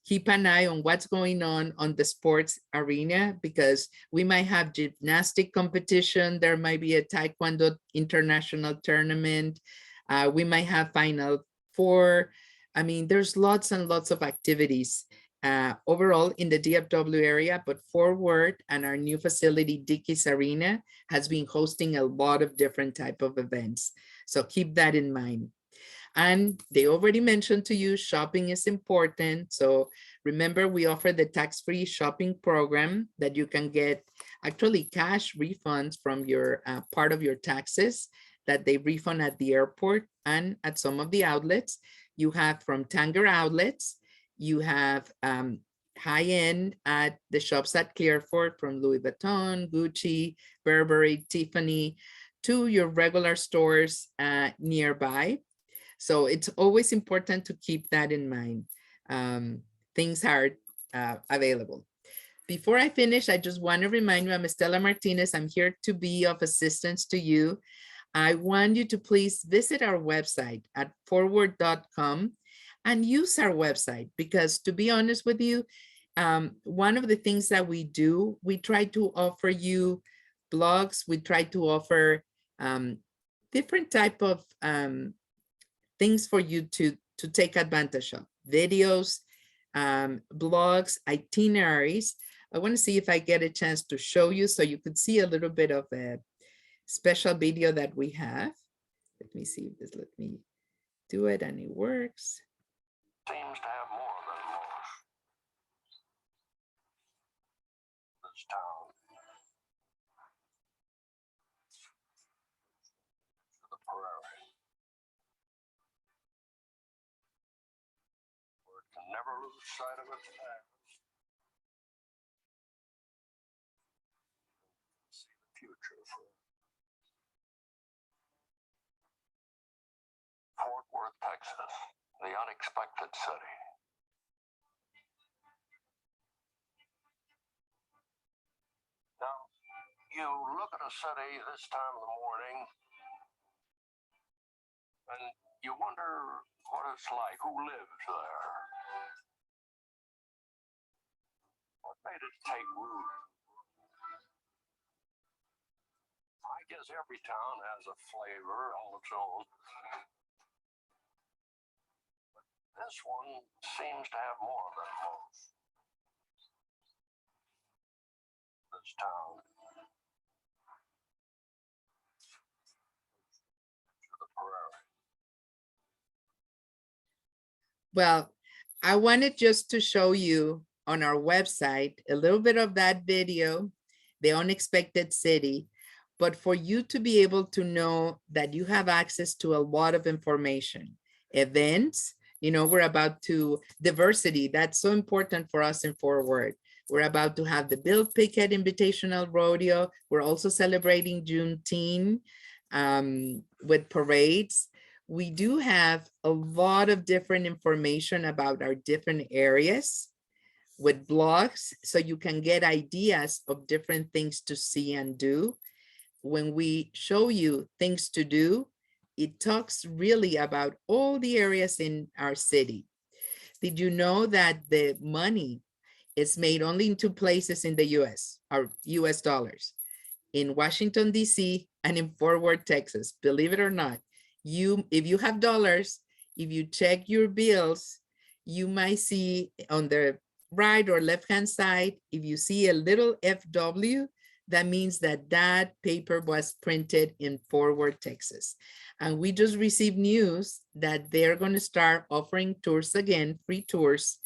keep an eye on what's going on the sports arena, because we might have gymnastic competition. There might be a Taekwondo international tournament. We might have Final Four. I mean, there's lots and lots of activities overall in the DFW area, but Fort Worth and our new facility, Dickies Arena, has been hosting a lot of different type of events. So keep that in mind. And they already mentioned to you, shopping is important. So remember, we offer the tax-free shopping program that you can get actually cash refunds from your part of your taxes that they refund at the airport and at some of the outlets. You have from Tanger outlets, you have high-end at the shops at Clearfork, from Louis Vuitton, Gucci, Burberry, Tiffany, to your regular stores nearby. So it's always important to keep that in mind. Things are available. Before I finish, I just want to remind you, I'm Estela Martinez. I'm here to be of assistance to you. I want you to please visit our website at forward.com and use our website, because to be honest with you, one of the things that we do, we try to offer you blogs. We try to offer different type of things for you to take advantage of. Videos, blogs, itineraries. I want to see if I get a chance to show you so you could see a little bit of a special video that we have. Let me see if this let me do it and it works. Seems to have more than most. This town. The prairie. Where it can never lose sight of its past. See the future for Fort Worth, Texas, the unexpected city. Now, you look at a city this time of the morning and you wonder what it's like, who lives there? What made it take root? I guess every town has a flavor all its own. But this one seems to have more than most. This town. The prairie. Well, I wanted just to show you on our website a little bit of that video, The Unexpected City, but for you to be able to know that you have access to a lot of information, events, we're about to diversity. That's so important for us in Fort Worth. We're about to have the Bill Pickett Invitational Rodeo. We're also celebrating Juneteenth with parades. We do have a lot of different information about our different areas with blogs, so you can get ideas of different things to see and do. When we show you things to do, it talks really about all the areas in our city. Did you know that the money is made only in two places in the US, or US dollars, in Washington, DC, and in Fort Worth, Texas? Believe it or not, if you have dollars, if you check your bills, you might see on the right or left-hand side, if you see a little FW, that means that that paper was printed in Fort Worth, Texas. And we just received news that they're going to start offering tours again, free tours,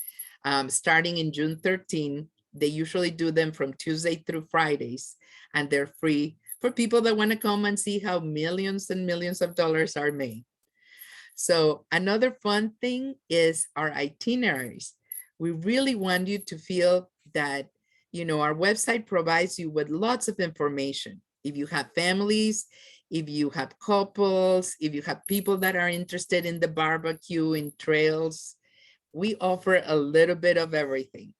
starting in June 13. They usually do them from Tuesday through Fridays, and they're free for people that want to come and see how millions and millions of dollars are made. So another fun thing is our itineraries. We really want you to feel that, our website provides you with lots of information. If you have families, if you have couples, if you have people that are interested in the barbecue, in trails, we offer a little bit of everything.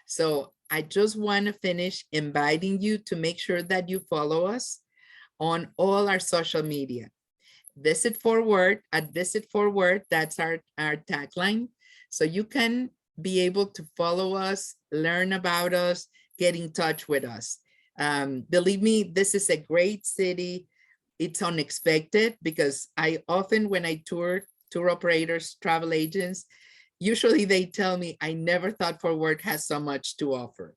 So I just want to finish inviting you to make sure that you follow us on all our social media. Visit Forward, at Visit Forward, that's our tagline. So you can be able to follow us, learn about us, get in touch with us. Believe me, this is a great city. It's unexpected because I often, when I tour operators, travel agents, usually they tell me, I never thought Fort Worth has so much to offer.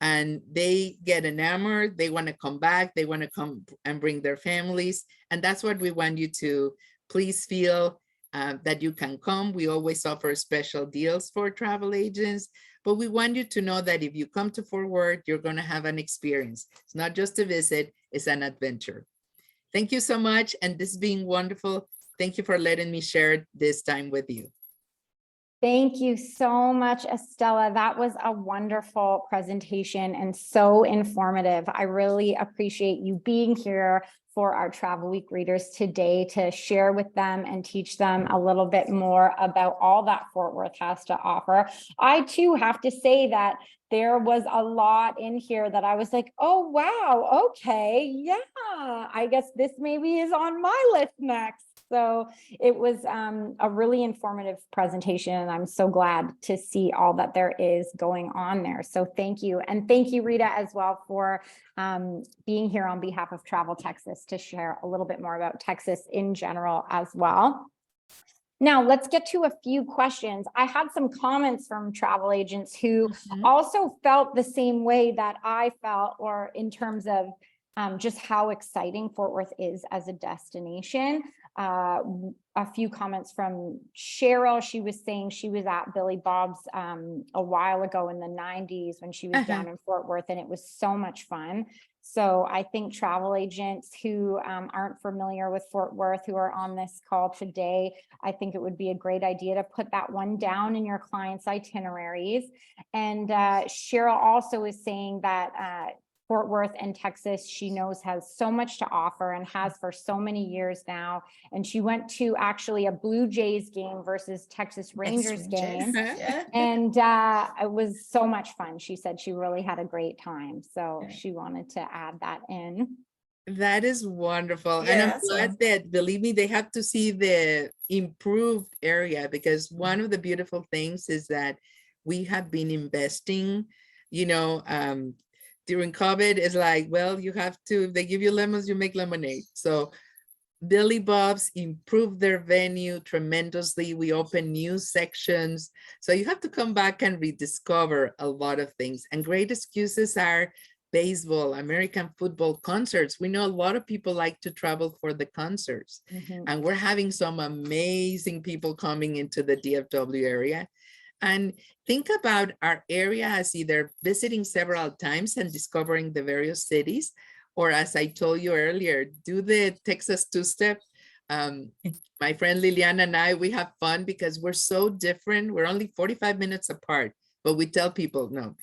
And they get enamored, they want to come back, they want to come and bring their families. And that's what we want you to please feel that you can come. We always offer special deals for travel agents, but we want you to know that if you come to Fort Worth, you're going to have an experience. It's not just a visit, it's an adventure. Thank you so much. And this has been wonderful. Thank you for letting me share this time with you. Thank you so much, Estella. That was a wonderful presentation and so informative. I really appreciate you being here for our Travel Week readers today to share with them and teach them a little bit more about all that Fort Worth has to offer. I too have to say that there was a lot in here that I was like, oh, wow, okay, yeah, I guess this maybe is on my list next. So it was a really informative presentation, and I'm so glad to see all that there is going on there. So thank you. And thank you, Rita, as well, for being here on behalf of Travel Texas to share a little bit more about Texas in general as well. Now, let's get to a few questions. I had some comments from travel agents who also felt the same way that I felt, or in terms of just how exciting Fort Worth is as a destination. A few comments from Cheryl. She was saying she was at Billy Bob's a while ago in the 90s when she was down in Fort Worth, and it was so much fun. So I think travel agents who aren't familiar with Fort Worth, who are on this call today, I think it would be a great idea to put that one down in your clients' itineraries. And Cheryl also is saying that Fort Worth and Texas, she knows, has so much to offer and has for so many years now. And she went to actually a Blue Jays game versus Texas Rangers game. Yeah. And it was so much fun. She said she really had a great time. So she wanted to add that in. That is wonderful. Yeah, and I'm that's glad that, believe me, they have to see the improved area, because one of the beautiful things is that we have been investing, you know, during COVID, it's like, well, you have to, if they give you lemons, you make lemonade. So Billy Bob's improved their venue tremendously. We open new sections. So you have to come back and rediscover a lot of things. And great excuses are baseball, American football, concerts. We know a lot of people like to travel for the concerts. And we're having some amazing people coming into the DFW area. And think about our area as either visiting several times and discovering the various cities, or as I told you earlier, do the Texas two-step. My friend Liliana and I, we have fun because we're so different. We're only 45 minutes apart, but we tell people, no,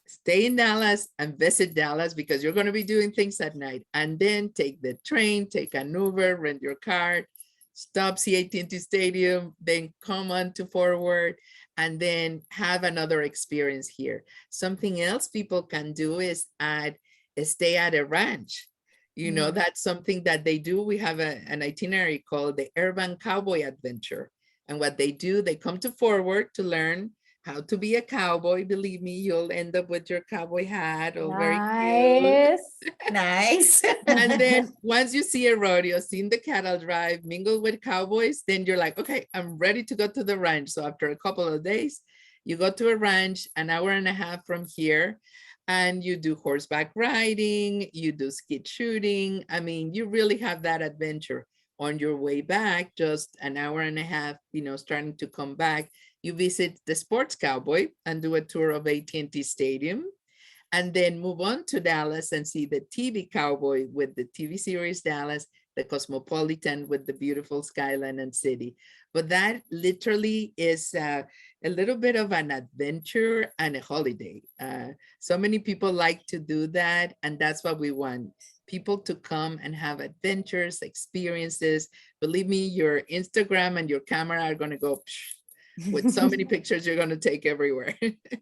stay in Dallas and visit Dallas because you're going to be doing things at night. And then take the train, take an Uber, rent your car, stop, see AT&T Stadium, then come on to Forward, and then have another experience here. Something else people can do is stay at a ranch. You know, that's something that they do. We have an itinerary called the Urban Cowboy Adventure. And what they do, they come to Forward to learn how to be a cowboy. Believe me, you'll end up with your cowboy hat. All very cute. Nice. And then once you see a rodeo, seen the cattle drive, mingle with cowboys, then you're like, okay, I'm ready to go to the ranch. So after a couple of days, you go to a ranch an hour and a half from here, and you do horseback riding, you do skeet shooting. I mean, you really have that adventure. On your way back, just an hour and a half, you know, starting to come back, you visit the Sports Cowboy and do a tour of AT&T Stadium, and then move on to Dallas and see the TV Cowboy with the TV series Dallas, the Cosmopolitan with the beautiful skyline and city. But that literally is a little bit of an adventure and a holiday. So many people like to do that, and that's what we want. people to come and have adventures, experiences. Believe me, your Instagram and your camera are going to go with so many pictures you're going to take everywhere.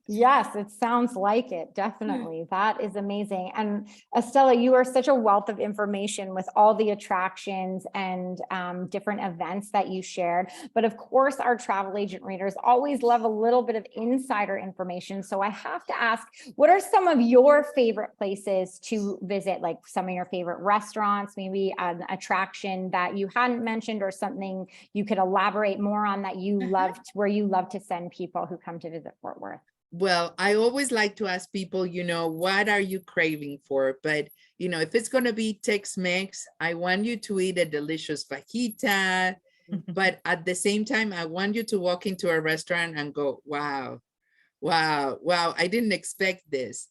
Yes, it sounds like it. Definitely. That is amazing. And Estella, you are such a wealth of information with all the attractions and different events that you shared. But of course, our travel agent readers always love a little bit of insider information. So I have to ask, what are some of your favorite places to visit? Like some of your favorite restaurants, maybe an attraction that you hadn't mentioned, or something you could elaborate more on that you loved, where you love to send people who come to visit Fort Worth? Well, I always like to ask people, what are you craving for? But, if it's going to be Tex-Mex, I want you to eat a delicious fajita. But at the same time, I want you to walk into a restaurant and go, wow, wow, wow, I didn't expect this.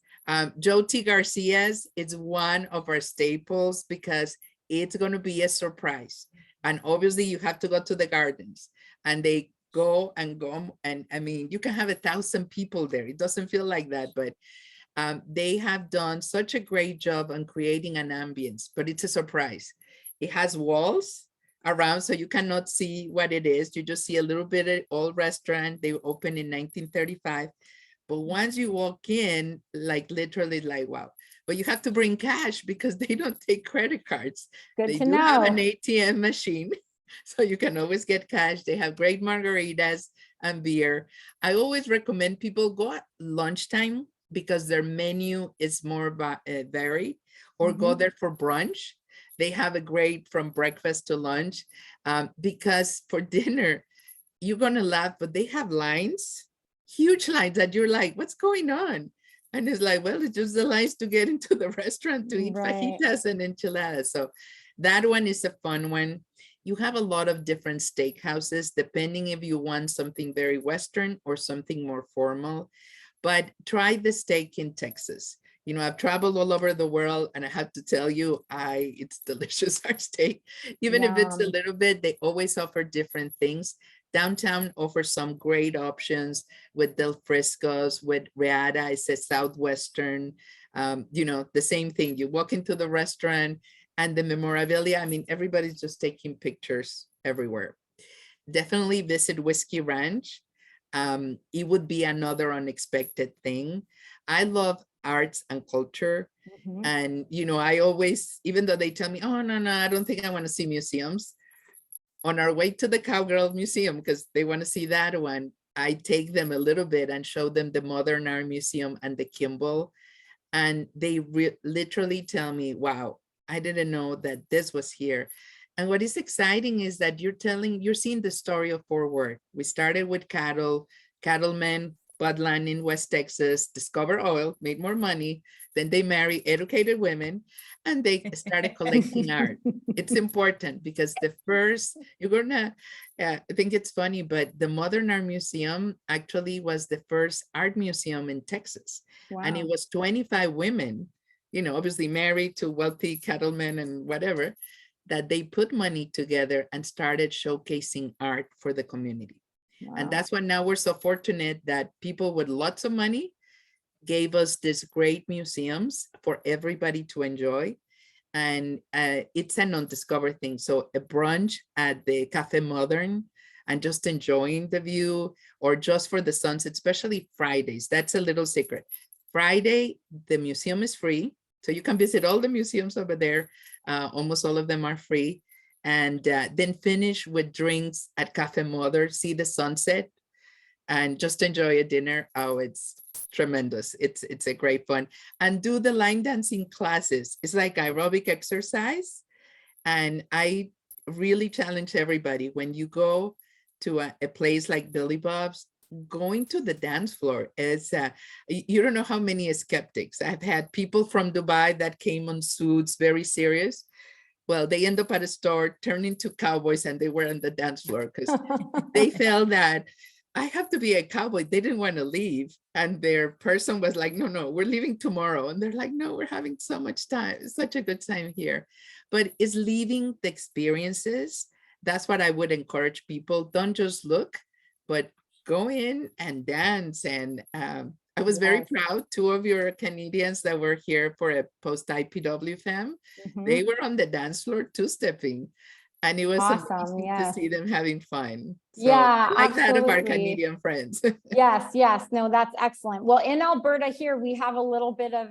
Joe T. Garcia's is one of our staples because it's going to be a surprise. And obviously you have to go to the gardens, and they go. And I mean, you can have 1,000 people there. It doesn't feel like that, but they have done such a great job on creating an ambience, but it's a surprise. It has walls around, so you cannot see what it is. You just see a little bit of old restaurant. They opened in 1935. But once you walk in, like literally like, wow. But you have to bring cash because they don't take credit cards. Good They to do have know. an ATM machine, so you can always get cash. They have great margaritas and beer. I always recommend people go at lunchtime because their menu is more varied, or go there for brunch. They have a great from breakfast to lunch, because for dinner, you're going to laugh, but they have lines, huge lines that you're like, what's going on? And it's like, well, it's just the lines to get into the restaurant to eat Right. fajitas and enchiladas. So that one is a fun one. You have a lot of different steakhouses, depending if you want something very Western or something more formal. But try the steak in Texas. I've traveled all over the world, and I have to tell you, it's delicious, our steak. Even if it's a Yum. little bit, they always offer different things. Downtown offers some great options with Del Frisco's, with Reata. It's a Southwestern, the same thing. You walk into the restaurant and the memorabilia, I mean, everybody's just taking pictures everywhere. Definitely visit Whiskey Ranch. It would be another unexpected thing. I love arts and culture. And, I always, even though they tell me, oh, no, I don't think I want to see museums. On our way to the Cowgirl Museum, because they want to see that one, I take them a little bit and show them the Modern Art Museum and the Kimball. And they literally tell me, wow, I didn't know that this was here. And what is exciting is that you're seeing the story of Fort Worth. We started with cattlemen, Budland in West Texas, discovered oil, made more money. Then they marry educated women, and they started collecting art. It's important because I think it's funny, but the Modern Art Museum actually was the first art museum in Texas. Wow. And it was 25 women, obviously married to wealthy cattlemen and whatever, that they put money together and started showcasing art for the community. Wow. And that's why now we're so fortunate that people with lots of money gave us these great museums for everybody to enjoy. And it's an undiscovered thing. So a brunch at the Cafe Modern and just enjoying the view, or just for the sunset, especially Fridays. That's a little secret. Friday, the museum is free. So you can visit all the museums over there. Almost all of them are free. And then finish with drinks at Cafe Modern, see the sunset, and just enjoy a dinner. Oh, it's tremendous. It's a great fun. And do the line dancing classes. It's like aerobic exercise. And I really challenge everybody, when you go to a place like Billy Bob's, going to the dance floor is, you don't know how many skeptics. I've had people from Dubai that came on suits, very serious. Well, they end up at a store, turn into cowboys, and they were on the dance floor because they felt that I have to be a cowboy. They didn't want to leave. And their person was like, no, we're leaving tomorrow. And they're like, no, we're having so much time. It's such a good time here. But it's leaving the experiences. That's what I would encourage people. Don't just look, but go in and dance. And I was very Yes. proud. Two of your Canadians that were here for a post-IPW fam, Mhm. they were on the dance floor two-stepping. And it was Awesome, amazing to yes. see them having fun. So Yeah, I like that of our absolutely. Canadian friends. Yes, yes, no, that's excellent. Well, in Alberta here, we have a little bit of,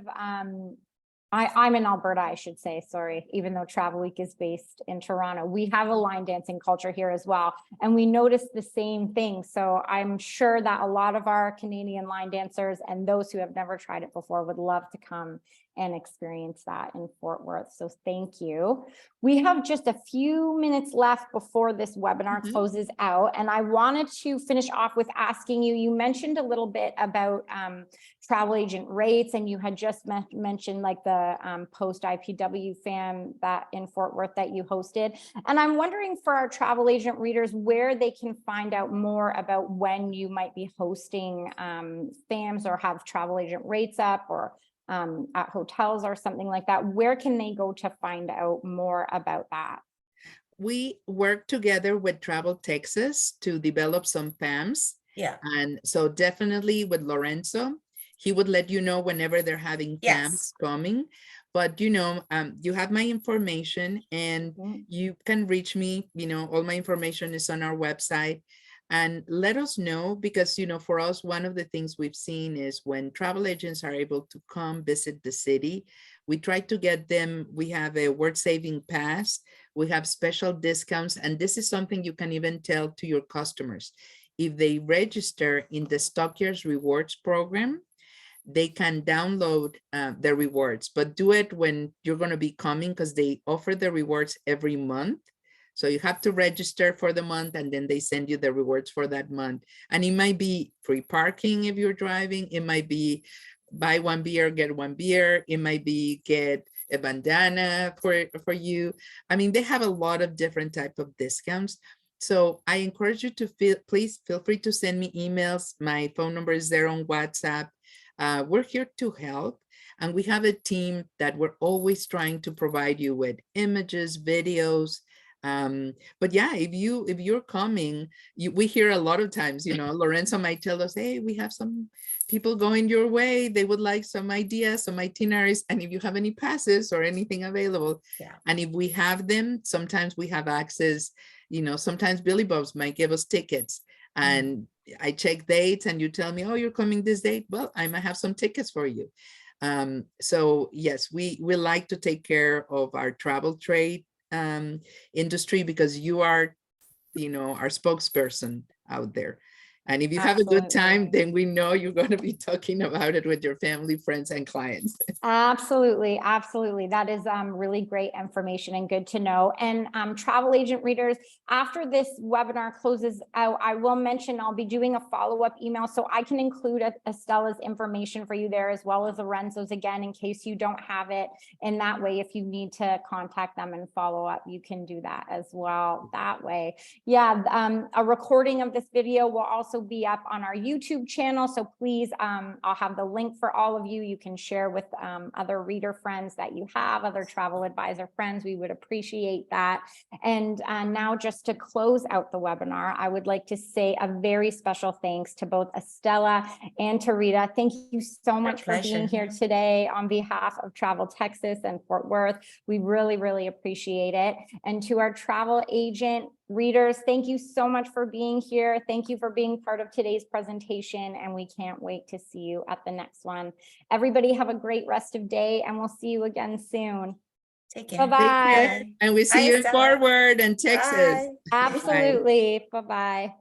I'm in Alberta, I should say, sorry, even though Travel Week is based in Toronto. We have a line dancing culture here as well, and we noticed the same thing. So I'm sure that a lot of our Canadian line dancers and those who have never tried it before would love to come and experience that in Fort Worth. So thank you. We have just a few minutes left before this webinar Mhm. closes out. And I wanted to finish off with asking you, you mentioned a little bit about travel agent rates, and you had just mentioned like the post IPW fam that in Fort Worth that you hosted. And I'm wondering for our travel agent readers where they can find out more about when you might be hosting FAMs or have travel agent rates up, or at hotels or something like that. Where can they go to find out more about that? We work together with Travel Texas to develop some FAMs. Yeah. And so definitely with Lorenzo, he would let you know whenever they're having Yes. FAMs coming. But you know, you have my information and Mhm. you can reach me, you know, all my information is on our website. And let us know, because, you know, for us, one of the things we've seen is when travel agents are able to come visit the city, we try to get them, we have a word saving pass, we have special discounts, and this is something you can even tell to your customers. If they register in the Stockyards rewards program, they can download the rewards, but do it when you're going to be coming, because they offer the rewards every month. So you have to register for the month, and then they send you the rewards for that month. And it might be free parking if you're driving. It might be buy one beer, get one beer. It might be get a bandana for you. I mean, they have a lot of different type of discounts. So I encourage you to please feel free to send me emails. My phone number is there on WhatsApp. We're here to help. And we have a team that we're always trying to provide you with images, videos. But yeah, if you're coming, we hear a lot of times, you know, Lorenzo might tell us, hey, we have some people going your way. They would like some ideas, some itineraries. And if you have any passes or anything available, Yeah. and if we have them, sometimes we have access, you know, sometimes Billy Bob's might give us tickets, and I check dates and you tell me, oh, you're coming this date. Well, I might have some tickets for you. So yes, we like to take care of our travel trade industry, because you are, you know, our spokesperson out there. And if you have a good time, Absolutely. then we know you're going to be talking about it with your family, friends, and clients. Absolutely, absolutely. That is really great information and good to know. And travel agent readers, after this webinar closes out, I will mention I'll be doing a follow-up email, so I can include Estella's information for you there, as well as Lorenzo's again, in case you don't have it. And that way, if you need to contact them and follow up, you can do that as well that way. Yeah, a recording of this video will also be up on our YouTube channel. So please, I'll have the link for all of you. You can share with other reader friends that you have, other travel advisor friends. We would appreciate that. And now just to close out the webinar, I would like to say a very special thanks to both Estella and to Rita. Thank you so much for being here today on behalf of Travel Texas and Fort Worth. We really, really appreciate it. And to our travel agent readers, thank you so much for being here. Thank you for being part of today's presentation, and we can't wait to see you at the next one. Everybody have a great rest of day, and we'll see you again soon. Take care. Bye-bye. And we see you in Fort Worth and Texas. Bye. Absolutely. Bye-bye.